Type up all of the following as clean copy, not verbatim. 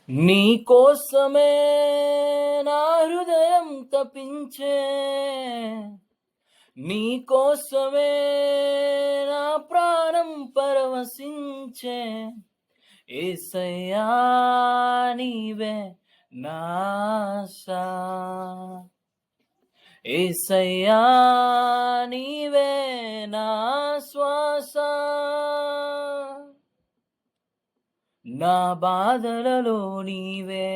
నీ కోసమే నా హృదయం తపించే, నీ కోసమే నా ప్రాణం పరవశించే. యేసయ్యా నీవే నా ఆశ, యేసయ్యా నీవే నా శ్వాస. నా బాధలలో నీవే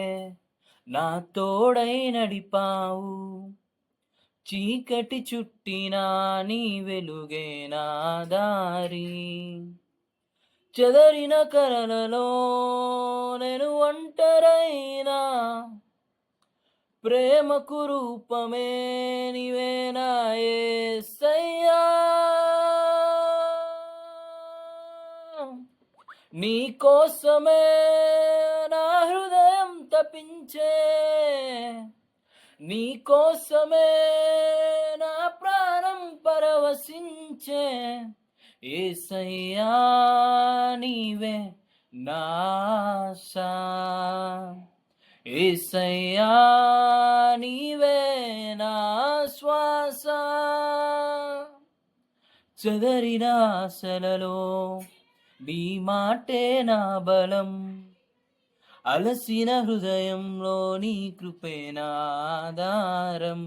నా తోడై నడిపావు, చీకటి చుట్టినా నీ వెలుగే నా దారి. చెదరిన కలలలో నేను ఒంటరైనా, ప్రేమకు రూపమే నీవే నా యేసయ్యా. నీ కోసమే నా హృదయం తపించే, నీ కోసమే నా ప్రాణం పరవశించే. యేసయ్యా నీవే నా ఆశ, యేసయ్యా నీవే నా శ్వాస. చెదరిన ఆశలలో నీ మాటే నా బలం, అలసిన హృదయంలో నీ కృపే నా ఆధారం.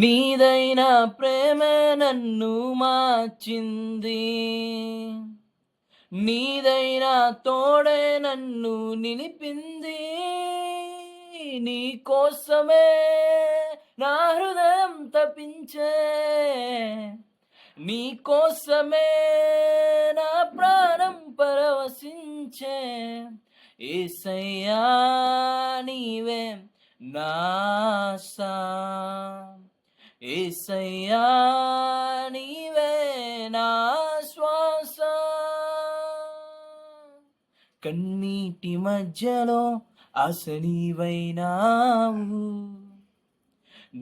నీదైన ప్రేమే నన్ను మార్చింది, నీదైన తోడే నన్ను నిలిపింది. నీ కోసమే నా హృదయం తపించే, నీ కోసమే నా ప్రాణం పరవశించే. యేసయ్యా నీవే నా ఆశ, యేసయ్యా నీవే నా శ్వాస. కన్నీటి మధ్యలో ఆశ నీవైనావు,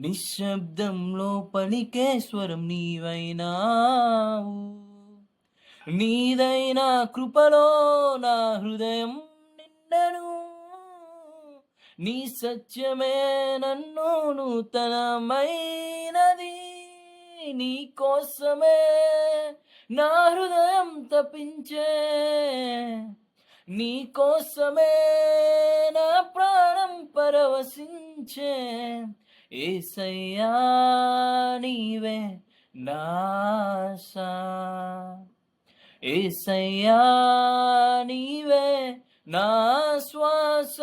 నిశ్శబ్దంలో పలికే స్వరం నీవైనావు. నీదైన కృపలో నా హృదయం నిండెను, నీ సత్యమే నన్ను నూతనమైనది. నీ కోసమే నా హృదయం తపించే, నీ కోసమే నా ప్రాణం పరవశించే. యేసయ్యా నీవే నా ఆశ, యేసయ్యా నీవే నా శ్వాస.